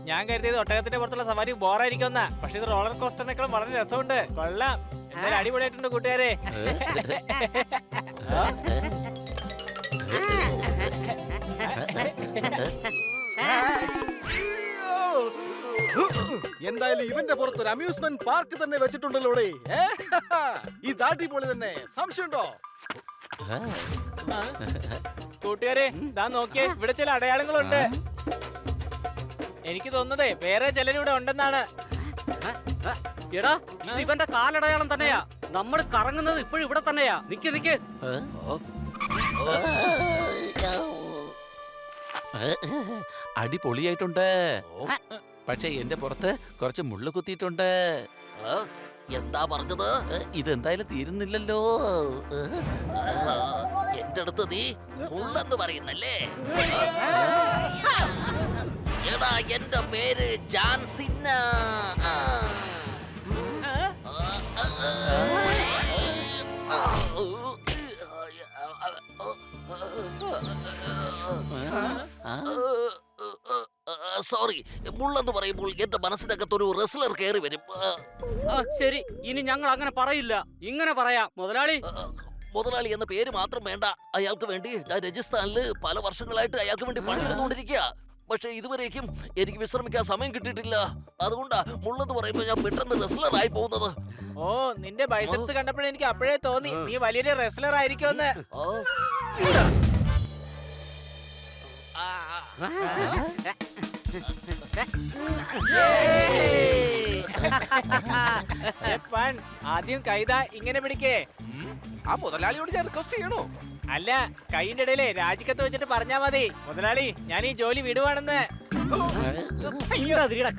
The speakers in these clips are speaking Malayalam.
ഞാൻ കരുതിയത് ഒട്ടകത്തിന്റെ പുറത്തുള്ള സവാരി ബോറായിരിക്കുമെന്നാ, പക്ഷെ ഇത് റോളർ കോസ്റ്ററിനേക്കാളും വളരെ രസമുണ്ട്. കൊള്ളാം, എന്തായാലും അടിപൊളിയായിട്ടുണ്ട് കൂട്ടുകാരെ. എന്തായാലും ഇവന്റെ പുറത്തൊരു അമ്യൂസ്മെന്റ് പാർക്ക് തന്നെ വെച്ചിട്ടുണ്ടല്ലോ. ഈ അടിപൊളി തന്നെ, സംശയമുണ്ടോ? കൂട്ടുകാരെ ദാ നോക്കിയേ, ഇവിടെ ചില അടയാളങ്ങളുണ്ട്. എനിക്ക് തോന്നുന്നതേ വേറെ ചിലരിവിടെ ഉണ്ടെന്നാണ്. എടാ, ഇത് ഇവന്റെ കാലടയാളം തന്നെയാ. നമ്മൾ കറങ്ങുന്നത് ഇപ്പോഴും ഇവിടെ തന്നെയാ. നിക്ക് നിക്ക്. അടിപൊളിയായിട്ടുണ്ട്. പക്ഷെ എന്റെ പുറത്ത് കുറച്ച് മുള്ളു കുത്തിയിട്ടുണ്ട്. എന്താ പറഞ്ഞത്? ഇതെന്തായാലും തീരുന്നില്ലല്ലോ. എന്റെ അടുത്ത് നീ മുള്ളെന്ന് പറയുന്നല്ലേ? എടാ, എന്റെ പേര് ജാൻസിന്ന. സോറി, മുള്ളെന്ന് പറയുമ്പോൾ എന്റെ മനസ്സിനകത്തൊരു റെസ്ലർ കയറി വരും. ശരി, ഇനി ഞങ്ങൾ അങ്ങനെ പറയില്ല, ഇങ്ങനെ പറയാം. മുതലാളി മുതലാളി എന്ന പേര് മാത്രം വേണ്ട. അയാൾക്ക് വേണ്ടി ഞാൻ രാജസ്ഥാനില് പല വർഷങ്ങളായിട്ട് അയാൾക്ക് വേണ്ടി പണിയെടുത്തുകൊണ്ടിരിക്കുക. പക്ഷെ ഇതുവരേക്കും എനിക്ക് വിശ്രമിക്കാൻ സമയം കിട്ടിയിട്ടില്ല. അതുകൊണ്ടാ മുള്ളെന്ന് പറയുമ്പോൾ ഞാൻ പെട്ടെന്ന് റെസ്ലർ ആയി പോകുന്നത്. ഓ, നിന്റെ ബൈസെപ്സ് കണ്ടപ്പോഴേ എനിക്ക് അപ്പോഴേ തോന്നി നീ വലിയൊരു റെസ്ലർ ആയിരിക്കുമെന്ന്. ജപ്പാൻ, ആദ്യം കൈതാ ഇങ്ങനെ പിടിക്കേ. ആ മുതലാളിയോട് ഞാൻ റിക്വസ്റ്റ് ചെയ്യണോ? അല്ല, കൈയിന്റെ ഇടയിലെ രാജിക്കത്ത് വെച്ചിട്ട് പറഞ്ഞാ മതി, മുതലാളി ഞാൻ ഈ ജോലി വിടുവാണെന്ന്.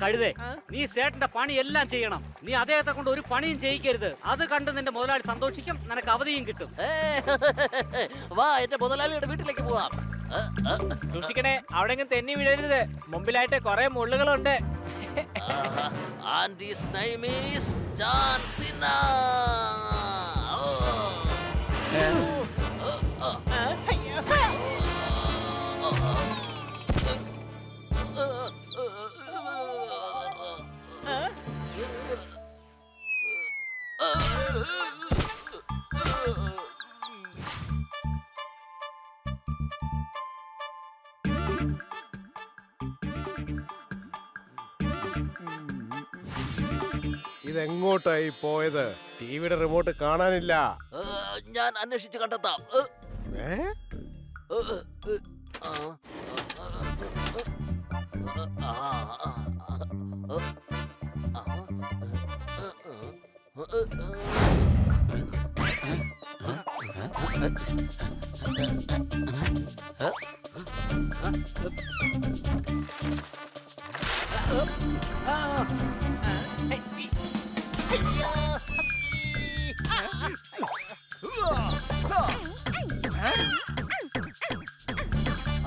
കഴുതേ, നീ സേട്ടന്റെ പണി എല്ലാം ചെയ്യണം. നീ അദ്ദേഹത്തെ കൊണ്ട് ഒരു പണിയും ചെയ്യിക്കരുത്. അത് കണ്ട് നിന്റെ മുതലാളി സന്തോഷിക്കും, നിനക്ക് അവധിയും കിട്ടും. വാ, എന്റെ മുതലാളിയുടെ വീട്ടിലേക്ക് പോവാം. സൂക്ഷിക്കണേ, അവിടെ തെന്നി വീഴരുത്. മുമ്പിലായിട്ട് കുറെ മുള്ളുകളുണ്ട്. And his name is John Cena. ഇതെങ്ങോട്ടായി പോയത്? ടിവിയുടെ റിമോട്ട് കാണാനില്ല. ഞാൻ അന്വേഷിച്ച് കണ്ടെത്താം.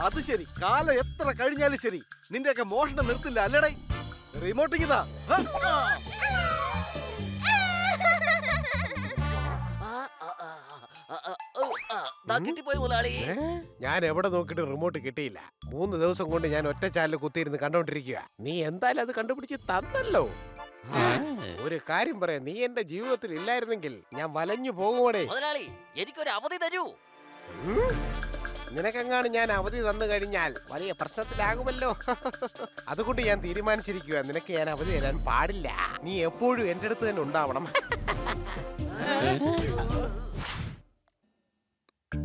അത് ശരി, കാലം എത്ര കഴിഞ്ഞാലും ശരി നിന്റെയൊക്കെ മോഷണം നിർത്തില്ല അല്ലേടേ. റിമോട്ടിങ് ഇതാ. കിട്ടിപ്പോയി മുതലാളി. ഞാൻ എവിടെ നോക്കിയിട്ട് റിമോട്ട് കിട്ടിയില്ല. 3 ദിവസം കൊണ്ട് ഞാൻ ഒറ്റ ചാനൽ കുത്തിയിരുന്ന് കണ്ടോണ്ടിരിക്കുക. നീ എന്തായാലും അത് കണ്ടുപിടിച്ച് തന്നല്ലോ. ഒരു കാര്യം പറയാം, നീ എന്റെ ജീവിതത്തിൽ ഇല്ലായിരുന്നെങ്കിൽ ഞാൻ വലഞ്ഞു പോകുമോടെ. മുതലാളി, എനിക്കൊരു അവധി തരൂ. നിനക്കെങ്ങാണ് ഞാൻ അവധി തന്നു കഴിഞ്ഞാൽ വലിയ പ്രശ്നത്തിലാകുമല്ലോ. അതുകൊണ്ട് ഞാൻ തീരുമാനിച്ചിരിക്കുക, നിനക്ക് ഞാൻ അവധി തരാൻ പാടില്ല. നീ എപ്പോഴും എന്റെ അടുത്ത് തന്നെ ഉണ്ടാവണം.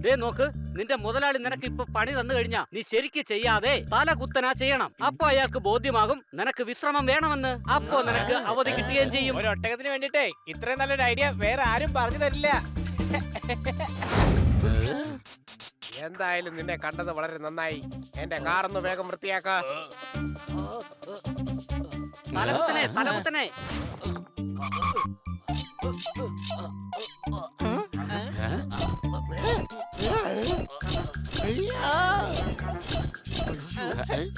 ദേ നോക്ക്, നിന്റെ മുതലാളി നിനക്ക് ഇപ്പൊ പണി തന്നു കഴിഞ്ഞാ നീ ശരിക്ക് ചെയ്യാതെ തല കുത്തനാ ചെയ്യണം. അപ്പൊ അയാൾക്ക് ബോധ്യമാകും നിനക്ക് വിശ്രമം വേണമെന്ന്. അപ്പൊ നിനക്ക് അവധി കിട്ടുകയും ചെയ്യും. ഒരു ഒട്ടകത്തിന് വേണ്ടിട്ടേ ഇത്രയും നല്ലൊരു ഐഡിയ വേറെ ആരും പറഞ്ഞു തരില്ല. എന്തായാലും നിന്നെ കണ്ടത് വളരെ നന്നായി. എന്റെ കാറൊന്ന് വേഗം വൃത്തിയാക്ക. തലകുത്തനെ, തലകുത്തനെ.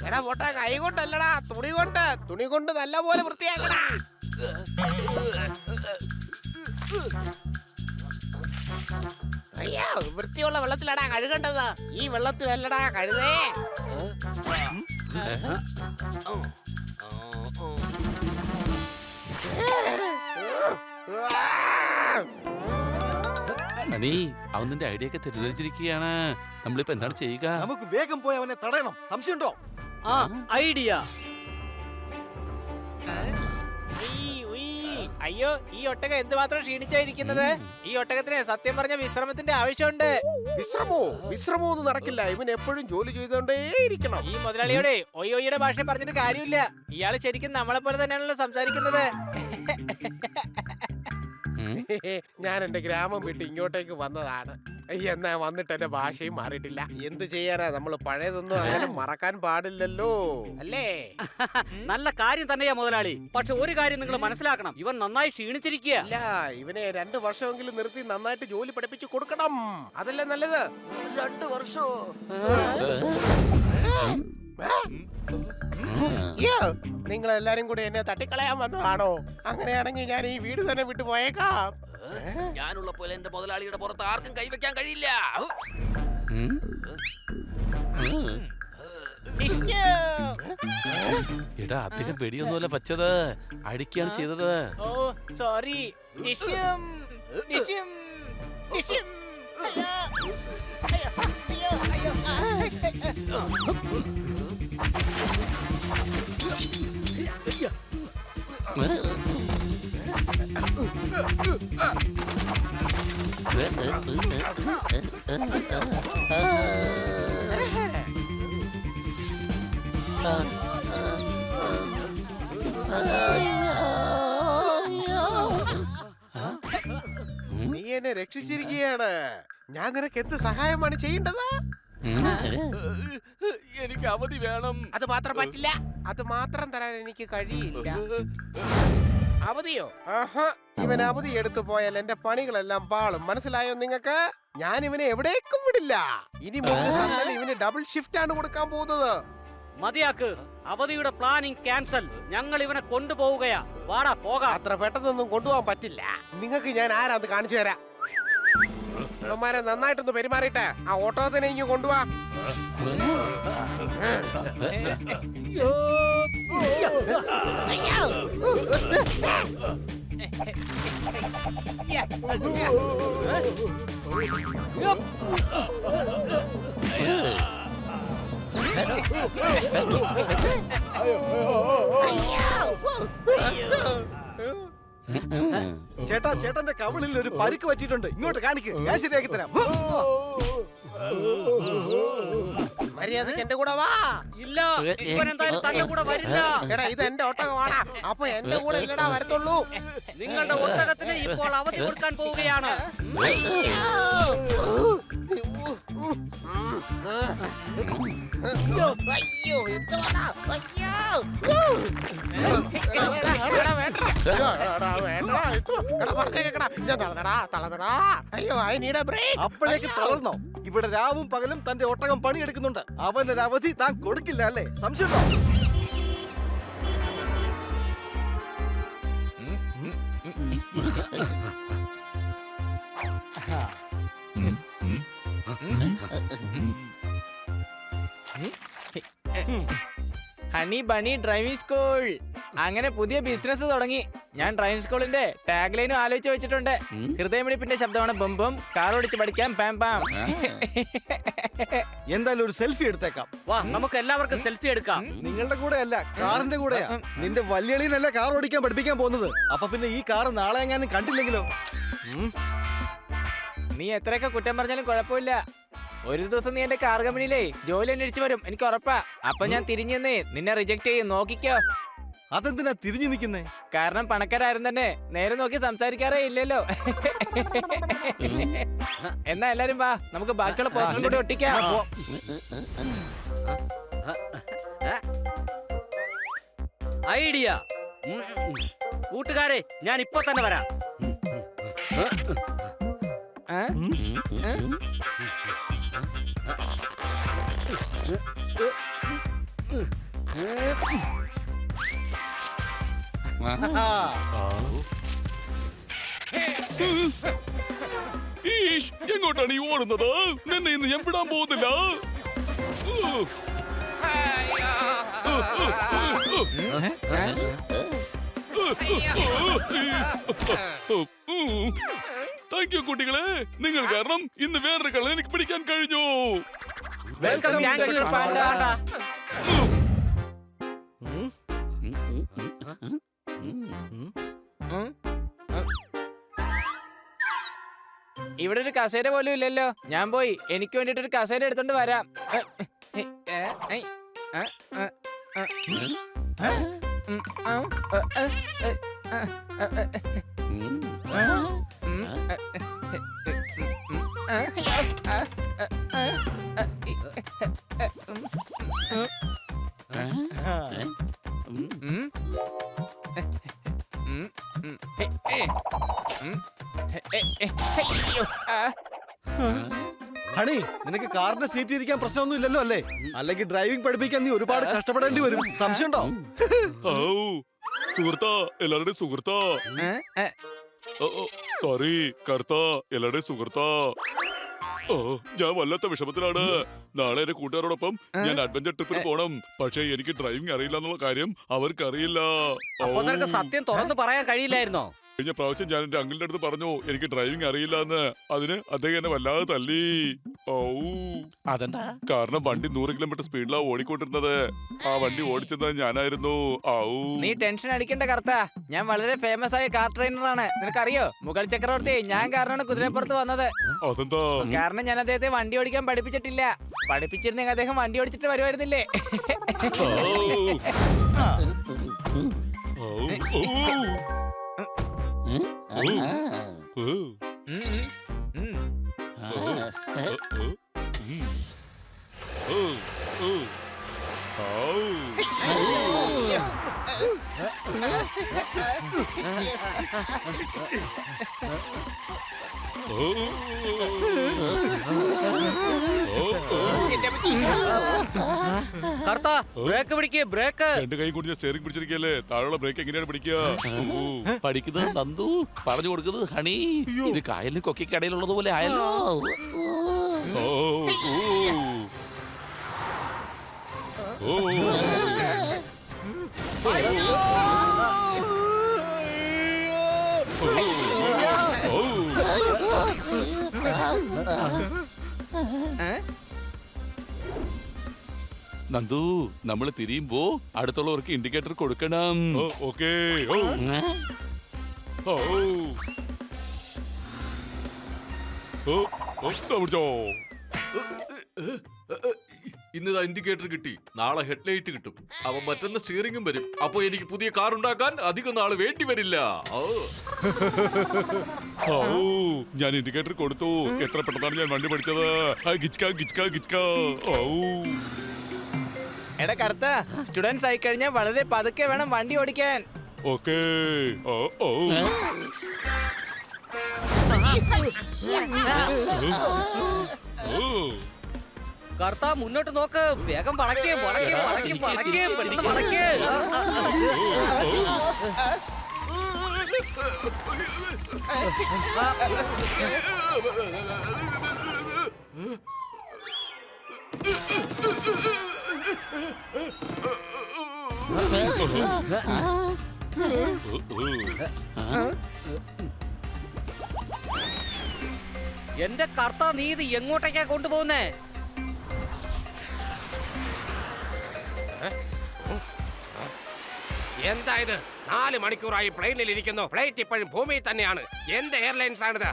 എടാ പൊട്ടാ, കൈ കൊണ്ടല്ലടാ, തുണി കൊണ്ട്. തുണി കൊണ്ട് നല്ല പോലെ വൃത്തിയാക്കടാ. അയ്യോ, വൃത്തിയുള്ള വെള്ളത്തിലടാ കഴുകേണ്ടത്. ഈ വെള്ളത്തിലല്ലടാ കഴുതേ. ഹണി, അവൻ നിന്റെ ഐഡിയ ഒക്കെ തെറ്റിദ്ധരിച്ചിരിക്കുകയാണ്. നമ്മളിപ്പോ എന്താണ് ചെയ്യുക? നമുക്ക് വേഗം പോയി അവനെ തടയണം. സംശയമുണ്ടോ? ആ ഐഡിയ. അയ്യോ, ഈ ഒട്ടകം എന്തുമാത്രം ക്ഷീണിച്ചായിരിക്കുന്നത്. ഈ ഒട്ടകത്തിന് സത്യം പറഞ്ഞ വിശ്രമത്തിന്റെ ആവശ്യമുണ്ട്. വിശ്രമോ ഒന്നും നടക്കില്ല. ഇവൻ എപ്പോഴും ജോലി ചെയ്തോണ്ടേയിരിക്കണം. ഈ മുതലാളിയോടെ ഒയ്യോയുടെ ഭാഷ പറഞ്ഞിട്ട് കാര്യമില്ല. ഇയാള് ശരിക്കും നമ്മളെ പോലെ തന്നെയാണല്ലോ സംസാരിക്കുന്നത്. ഞാൻ എന്റെ ഗ്രാമം വിട്ട് ഇങ്ങോട്ടേക്ക് വന്നതാണ്. എന്നാ വന്നിട്ട് എന്റെ ഭാഷയും മാറിയിട്ടില്ല. എന്ത് ചെയ്യാനാ, നമ്മള് പഴയതൊന്നും അങ്ങനെ മറക്കാൻ പാടില്ലല്ലോ, അല്ലേ? നല്ല കാര്യം തന്നെയാ മുതലാളി. പക്ഷെ ഒരു കാര്യം നിങ്ങൾ മനസ്സിലാക്കണം, ഇവൻ നന്നായി ക്ഷീണിച്ചിരിക്കുക. ഇല്ല, ഇവനെ 2 വർഷമെങ്കിലും നിർത്തി നന്നായിട്ട് ജോലി പഠിപ്പിച്ചു കൊടുക്കണം. അതല്ലേ നല്ലത്. 2 വർഷോ? നിങ്ങൾ എല്ലാരും കൂടി എന്നെ തട്ടിക്കളയാൻ വന്നതാണോ? അങ്ങനെയാണെങ്കിൽ ഞാൻ ഈ വീട് തന്നെ വിട്ടു പോയേക്കാം. ഞാനുള്ള പോലെ എന്റെ മുതലാളിയുടെ പുറത്ത് ആർക്കും കൈവയ്ക്കാൻ കഴിയില്ല. എടാ, അദ്ദേഹം വെടിയൊന്നുമല്ല പച്ചത്, അടിക്കുകയാണ് ചെയ്തത്. ഓ സോറി. ഡിഷ്യം, ഡിഷ്യം, ഡിഷ്യം. അയ്യോ, അയ്യോ, അയ്യോ, അയ്യോ. നീ എന്നെ രക്ഷിച്ചിരിക്കുകയാണ്. ഞാൻ നിനക്ക് എന്ത് സഹായമാണ് ചെയ്യേണ്ടത്? എനിക്ക് അവധി വേണം. അത് മാത്രം പറ്റില്ല. അത് മാത്രം തരാൻ എനിക്ക് കഴിയില്ല. അവധിയോ? ആഹാ, ഇവൻ അവധി എടുത്തു പോയാൽ എന്റെ പണികളെല്ലാം പാളും. മനസ്സിലായോ നിങ്ങൾക്ക്? ഞാൻ ഇവനെ എവിടേക്കും വിടില്ല. ഇനി മുതൽ സണ്ണൻ ഇവന് ഡബിൾ ഷിഫ്റ്റ് ആണ് കൊടുക്കാൻ പോകുന്നത്. മതിയാക്ക്. അവധിയുടെ പ്ലാനിങ് ക്യാൻസൽ. ഞങ്ങൾ ഇവനെ കൊണ്ടുപോവുകയാ. വാടാ പോകാം. അത്ര പെട്ടെന്നൊന്നും കൊണ്ടുപോകാൻ പറ്റില്ല. നിങ്ങൾക്ക് ഞാൻ ആരാന്ന് കാണിച്ചു തരാം. ഇവന്മാരെ നന്നായിട്ടൊന്ന് പെരുമാറിയിട്ട് ആ ഓട്ടോ തന്നെ ഇങ്ങ് കൊണ്ടുപോവാ. ചേട്ടാ, ചേട്ടന്റെ കവിളിൽ ഒരു പരിക്ക് പറ്റിയിട്ടുണ്ട്. ഇങ്ങോട്ട് കാണിക്ക്, ഞാൻ ശരിയാക്കി തരാം. മര്യാദക്ക് എന്റെ കൂടെ വാ. ഇല്ല, ഇവൻ എന്തായാലും തന്റെ കൂടെ വരില്ല. എടാ, ഇത് എന്റെ ഒട്ടകമാണ്. അപ്പൊ എന്റെ കൂടെ ഇല്ലടാ വരത്തുള്ളൂ. നിങ്ങളുടെ ഒട്ടകത്തിന് ഇപ്പോൾ അവധി കൊടുക്കാൻ പോവുകയാണ്. അയ്യോ, എന്തുവാടാ? അയ്യോ, ഐ നീഡ് എ ബ്രേക്ക്. അപ്പോഴേക്ക് തളർന്നോ? ഇവിടെ രാവും പകലും തന്റെ ഒട്ടകം പണിയെടുക്കുന്നുണ്ട്. അവനൊരു അവധി താൻ കൊടുക്കില്ല അല്ലേ? സംശയമുണ്ടോ? ഹണി ബണി ഡ്രൈവിംഗ് സ്കൂൾ, അങ്ങനെ പുതിയ ബിസിനസ് തുടങ്ങി. ഞാൻ ഡ്രൈവിംഗ് സ്കൂളിന്റെ ടാഗ് ലൈനും ആലോചിച്ച് വെച്ചിട്ടുണ്ട്. ഹൃദയമിടിപ്പിന്റെ ശബ്ദമാണ് ബം ബം, കാർ ഓടിച്ച് പഠിക്കാം പാം പാം. എന്തായാലും ഒരു സെൽഫി എടുത്തേക്കാം. വാ, നമുക്ക് എല്ലാവർക്കും സെൽഫി എടുക്കാം. നിങ്ങളുടെ കൂടെ അല്ല, കാറിന്റെ കൂടെയാ. നിന്റെ വല്യളിനല്ല കാർ ഓടിക്കാൻ പഠിപ്പിക്കാൻ പോകുന്നത്. അപ്പൊ പിന്നെ ഈ കാർ നാളെ എങ്ങാനും കണ്ടില്ലെങ്കിലോ? നീ എത്രയൊക്കെ കുറ്റം പറഞ്ഞാലും കുഴപ്പമില്ല. ഒരു ദിവസം നീ എന്റെ കാർ കമ്പനിയിലേ ജോലി അന്വേഷിച്ചു വരും, എനിക്ക് ഉറപ്പാ. അപ്പൊ ഞാൻ തിരിഞ്ഞു നിന്നെ റിജക്ട് ചെയ്യും, നോക്കിക്കോ. അതെന്തിനാ തിരിഞ്ഞു നിൽക്കുന്നേ? കാരണം പണക്കാരും തന്നെ നേരെ നോക്കി സംസാരിക്കാറേ ഇല്ലല്ലോ. എന്നാ എല്ലാരും വാ, നമുക്ക് ബാക്കിയുള്ള പോസ്റ്ററും കൂടി ഒട്ടിക്കാം. ഐഡിയ. കൂട്ടുകാരെ, ഞാൻ ഇപ്പൊ തന്നെ വരാം. എങ്ങോട്ടാണ് ഈ ഓടുന്നത്? നിന്നെ ഇന്ന് ഞാൻ വിടാൻ പോകുന്നില്ല. താങ്ക് യു കുട്ടികളെ, നിങ്ങൾ കാരണം ഇന്ന് വേറൊരു കളി എനിക്ക് പിടിക്കാൻ കഴിഞ്ഞു. Welcome Panda. ഇവിടെ ഒരു കസേര പോലും ഇല്ലല്ലോ. ഞാൻ പോയി എനിക്ക് വേണ്ടിട്ട് ഒരു കസേര എടുത്തോണ്ട് വരാം. ഹണി, നിനക്ക് കാറിന്റെ സീറ്റ് ഇരിക്കാൻ പ്രശ്നമൊന്നും ഇല്ലല്ലോ അല്ലേ? അല്ലെങ്കിൽ ഡ്രൈവിംഗ് പഠിപ്പിക്കാൻ നീ ഒരുപാട് കഷ്ടപ്പെടേണ്ടി വരും. സംശയമുണ്ടോ? സുഹൃത്താ, എല്ലാവരുടെയും സുഹൃത്താ. സോറി കർത്താ, എല്ലാവരുടെയും സുഹൃത്താ. ഞാൻ വല്ലാത്ത വിഷമത്തിലാണ്. നാളെ എന്റെ കൂട്ടുകാരോടൊപ്പം ഞാൻ അഡ്വഞ്ചർ ട്രിപ്പിന് പോണം. പക്ഷേ എനിക്ക് ഡ്രൈവിംഗ് അറിയില്ല എന്നുള്ള കാര്യം അവർക്കറിയില്ല. അപ്പൊ നിനക്ക് സത്യം തുറന്നു പറയാൻ കഴിയില്ലായിരുന്നോ? കഴിഞ്ഞ പ്രാവശ്യം ഞാൻ എന്റെ അങ്കിളിന്റെ അടുത്ത് പറഞ്ഞു എനിക്ക് ഡ്രൈവിംഗ് അറിയില്ല എന്ന്. അതിന് അദ്ദേഹം എന്നെ വല്ലാതെ തല്ലി. അതെന്താ? കാരണം വണ്ടി 100 കിലോമീറ്റർ സ്പീഡിലാ ഓടിക്കൊണ്ടിരുന്നത്. ആ വണ്ടി ഓടിച്ചത് ഞാനായിരുന്നു. നീ ടെൻഷൻ അടിക്കേണ്ട കർത്താ, ഞാൻ വളരെ ഫേമസ് ആയ കാർ ട്രെയിനറാണ്. നിനക്കറിയോ, മുഗൾ ചക്രവർത്തി ഞാൻ കാരണമാണ് കുതിരപ്പുറത്ത് വന്നത്. അതെന്താ? കാരണം ഞാൻ അദ്ദേഹത്തെ വണ്ടി ഓടിക്കാൻ പഠിപ്പിച്ചിട്ടില്ല. പഠിപ്പിച്ചിരുന്നെങ്കിൽ അദ്ദേഹം വണ്ടി ഓടിച്ചിട്ട് വരുമായിരുന്നില്ലേ? കർത്താ, ബ്രേക്ക് പിടിക്കേ, ബ്രേക്ക്. എന്റെ കൈ കൊണ്ട് ഞാൻ സ്റ്റിയറിംഗ് പിടിച്ചിരിക്കല്ലേ, താഴെയുള്ള ബ്രേക്ക് എങ്ങനെയാണ് പിടിക്കുക? പഠിക്കുന്നത് നന്ദു, പറഞ്ഞു കൊടുക്കുന്നത് ഹണി. ഇത് കായലിന് കൊക്കിക്കടയിലുള്ളത് പോലെ ആയല്ലോ. നന്ദു, നമ്മൾ തിരിയുമ്പോ അടുത്തുള്ളവർക്ക് ഇൻഡിക്കേറ്റർ കൊടുക്കണം. ഓക്കേ. ഇന്ന് ഇൻഡിക്കേറ്റർ കിട്ടി, നാളെ ഹെഡ്ലൈറ്റ് കിട്ടും, അവ മറ്റൊന്ന് സ്റ്റിയറിംഗും വരും. അപ്പൊ എനിക്ക് പുതിയ കാർ ഉണ്ടാക്കാൻ അധികം നാള് വേണ്ടി വരില്ല. ഞാൻ ഇൻഡിക്കേറ്റർ കൊടുത്തു. എത്ര പെട്ടെന്നാണ് ഞാൻ വണ്ടി പഠിച്ചത്. എടാ കർത്താ, സ്റ്റുഡൻസ് ആയി കഴിഞ്ഞാൽ വളരെ പതുക്കെ വേണം വണ്ടി ഓടിക്കാൻ. ഓക്കേ. കർത്താ, മുന്നോട്ട് നോക്ക്. വേഗം വളക്കേ, വളക്കേ, വളക്കേ, വളക്കേ, പെട്ടെന്ന് വളക്കേ. എന്റെ കർത്താ, നീ ഇത് എങ്ങോട്ടേക്കാ കൊണ്ടുപോകുന്നേ? എന്താ ഇത്? 4 മണിക്കൂറായി പ്ലെയിനിൽ ഇരിക്കുന്നു. ഫ്ലൈറ്റ് ഇപ്പോഴും ഭൂമിയിൽ തന്നെയാണ്. എന്ത് എയർലൈൻസ് ആണിത്?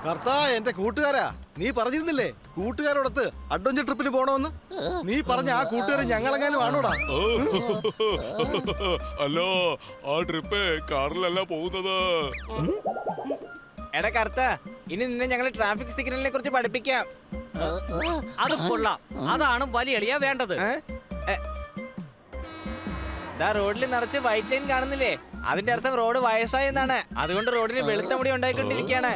കർത്താ, എന്റെ കൂട്ടുകാരാ, നീ പറഞ്ഞിരുന്നില്ലേ കൂട്ടുകാരോടൊത്ത് അഡ്വഞ്ചർ ട്രിപ്പിന് പോണോന്ന്? നീ പറഞ്ഞ ആ കൂട്ടുകാരെ ഞങ്ങളെങ്ങാനും ആണോടാ? അല്ല, ആ ട്രിപ്പ് കാറിലല്ല പോകുന്നത്. എടാ കർത്താ, ഇനി നിന്നെ ഞങ്ങൾ ട്രാഫിക് സിഗ്നലിനെ കുറിച്ച് പഠിപ്പിക്കാം. അത് കൊള്ളാം. അതാണ് വലിയ എളിയ വേണ്ടത്. ദാ റോഡിൽ നിറച്ച് വൈറ്റ് ലൈൻ കാണുന്നില്ലേ? അതിന്റെ അർത്ഥം റോഡ് വയസ്സായെന്നാണ്. അതുകൊണ്ട് റോഡിന് വെളുത്ത മുടി ഉണ്ടായിക്കൊണ്ടിരിക്കുകയാണ്.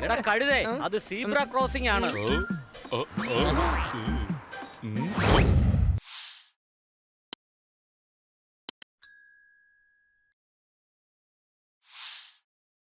എടാ കഴുതേ, അത് സീബ്ര ക്രോസിംഗ് ആണ്. ഓ, ഓ, ഓ.